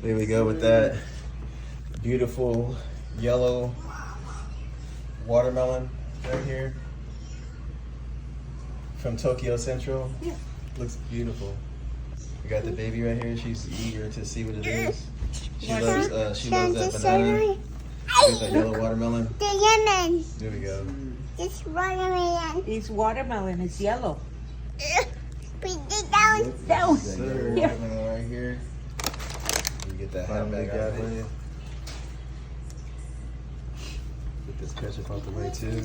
There we go with that beautiful yellow watermelon right here from Tokyo Central. Yeah. Looks beautiful. We got the baby right here. She's eager to see what it is. She loves that banana. There's that yellow watermelon. The lemon. There we go. This watermelon. It's watermelon. It's yellow. Put it down. Down. Sir, Yeah. watermelon right here. We get that hat back out for you. Get this ketchup out the way too.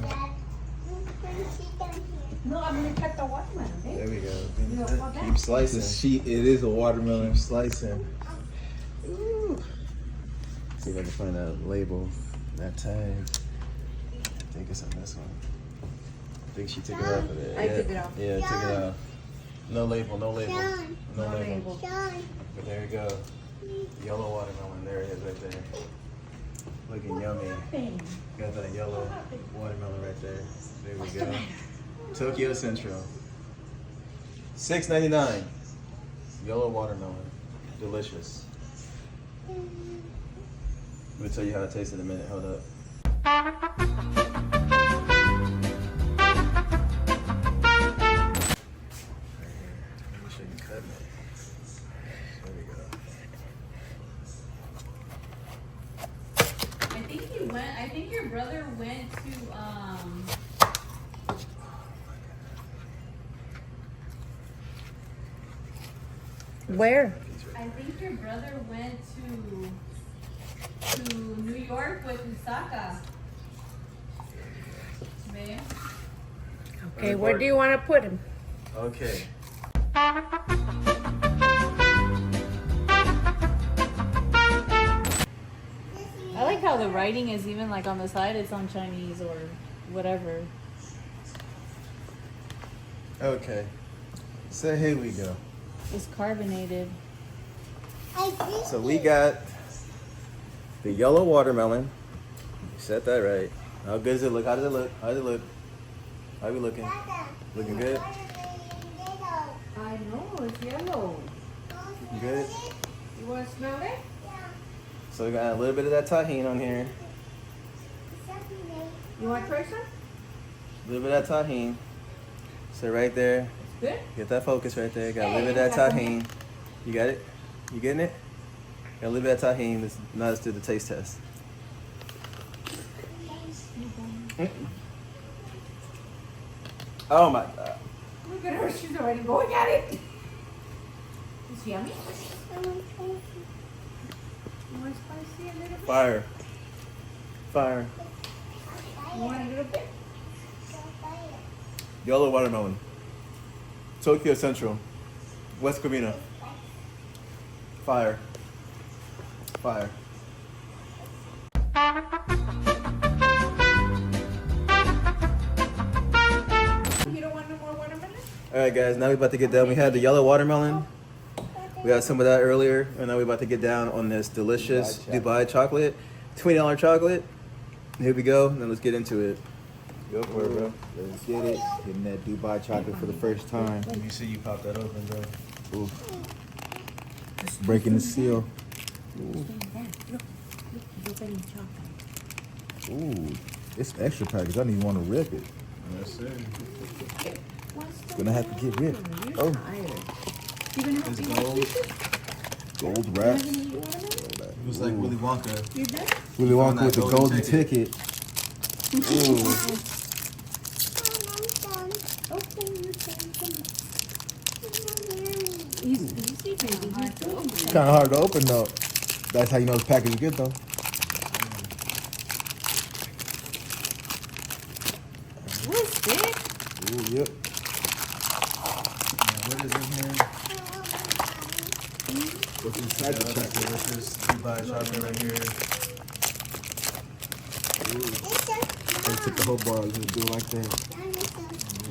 No, I'm gonna cut the watermelon. There we go. No, Keep slicing. This sheet, it is a watermelon. Keep slicing. Ooh. See if I can find that label, that tag. I think it's on this one. I think she took it off of there. I took it off. Yeah, took it off. No label, no label. John. No No label. label. John. But there you go. Yellow watermelon. There it is right there. Looking yummy. Got that yellow watermelon right there. There we go. Tokyo Central. $6.99. Yellow watermelon. Delicious. Let me tell you how it tastes in a minute. Hold up. Let me show you cut me. There we go. I think your brother went to Where? I think your brother went to New York with Usaka. Babe. Okay, where do you want to put him? Okay. I like how the writing is even like on the side, it's on Chinese or whatever. Okay. So here we go. It's carbonated. So we got the yellow watermelon. You said that right. How good does it look? How does it look? How does it look? How are we looking? Looking good? I know, it's yellow. Good? You want to smell it? So we got a little bit of that tahini on here. You want to try some? A little bit of that tahini. So right there. Good? Get that focus right there. Got a little bit of that tahini. You got it? You getting it? Got a little bit of tahini. Now let's do the taste test. Oh my God. Look at her, she's already going at it. It's yummy. You want spicy a little bit? Fire. Fire. You want a little bit? Yellow watermelon. Tokyo Central. West Covina. Fire. Fire. You don't want no more watermelon? Alright guys, now we're about to get down. We had the yellow watermelon. We got some of that earlier. And now we're about to get down on this delicious Dubai chocolate. $20 chocolate. Here we go. Now let's get into it. Go for it, bro. Let's get it. Getting that Dubai chocolate for the first time. Let me see you pop that open, bro. Ooh. Breaking the seal. Ooh, it's extra package. I don't even want to rip it. Yes, sir. Gonna have to get ripped. Oh, It's gold. gold wrap. It was like Willy Wonka. You done? Willy On Wonka that with the golden golden ticket. ticket. Ooh. Easy, baby. Kind of hard to open though. That's how you know this package is good though. What's this? Ooh, yep. What is in here? What's inside the chocolate? Delicious Dubai chocolate right here. They took the whole bar and do it like that.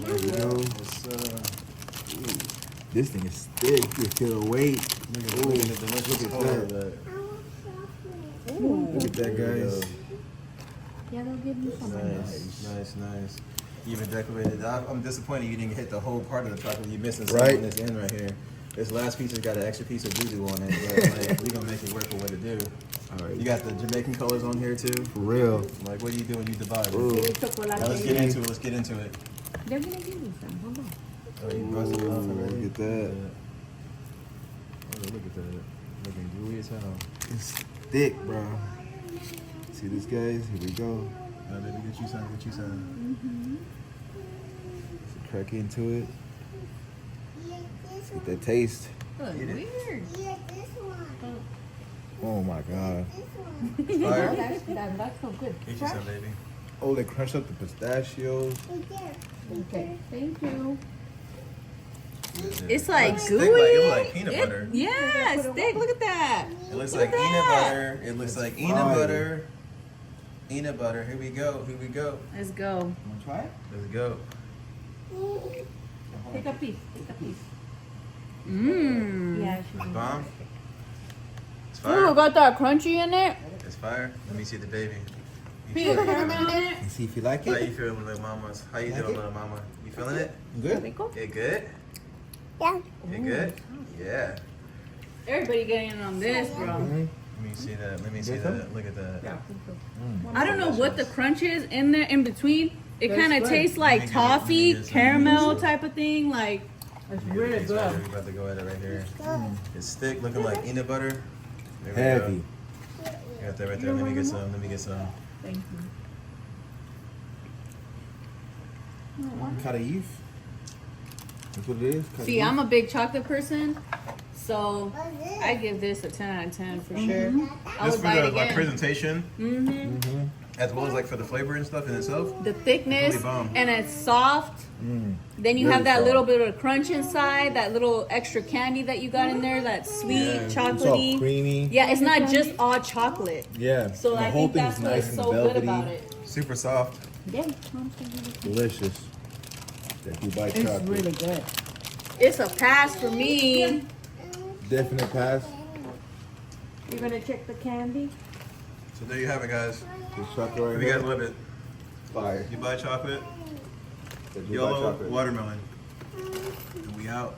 There we go. It's, Ooh, this thing is thick. You feel the weight. look at the delicious Look at color of that. that. Look at that, guys. Yeah, they'll give me some. Nice. You even decorated. I'm disappointed you didn't hit the whole part of the chocolate. You're missing Right. some on this end right here. This last pizza's got an extra piece of voodoo on it, but like, we gonna make it work for what it do. All right. You got the Jamaican colors on here too. For real. Like, what do you do when you divide? Ooh. Now let's get into it. Let's get into it. They're gonna give you some. Hold on. Oh, you busted it off already. Look at that. Oh, look at that. Looking gooey as hell. It's thick, bro. See this, guys? Here we go. Now, baby, get you some. Get you some. Let's crack into it. Get that taste. Look, Eat it. weird. Yeah, this one. Oh my god. This one. Fire. Oh, that's so good. Get you some, baby. Oh, they crushed up the pistachios. Right there. Okay, thank you. It's like It's gooey. thick, like- it look like peanut butter. Yeah, it's thick. Look at that. It looks Look like at peanut that. butter. It looks like peanut Fire. butter. Peanut butter. Here we go. Here we go. Let's go. Wanna try it? Let's go. Take a piece. Take a piece. Mmm. Yeah, she's Bomb. It's Ooh, fire. got that crunchy in it. It's fire. Let me see the baby. You Peanut feel it? caramel in it. And see if you like How it. you feeling, little mamas? How you Like doing, it? little mama? You feeling it? Good? Rico? It good? Yeah. It good? Yeah. Everybody getting in on this, bro. Mhm. Let me see that. Let me see Good that. Look at that. Yeah. I don't know what the crunch is in there in between. It That's kind of good. tastes Let me like get it. toffee, Let me get some. caramel type of thing. Like, It's Let me get really a piece right good. here. We about to go at it right here. It's thick, looking like peanut butter. There we Heavy. go. Got that right there. Let me get some. Let me get some. Thank you. Caraif. That's what it is. see, I'm a big chocolate person, so I give this a 10 out of 10 for sure. I Just would for buy the it like again. presentation, Mm-hmm. as well as like for the flavor and stuff in itself. The thickness, Really bomb. and it's soft. Mm. Then you Really have that soft. little bit of crunch inside, that little extra candy that you got in there, that sweet, Yeah. It's all chocolatey. creamy. Yeah, it's not just all chocolate. Yeah. So the I whole think thing that's is what's nice and so velvety. good about it. Super soft. Yeah. Delicious. That Dubai It's chocolate. really good. It's a pass for me. Definite pass. You're gonna check the candy? So there you have it, guys. This chocolate right We here. guys love it. Fire. Dubai chocolate, The Dubai yellow chocolate. watermelon, and we out.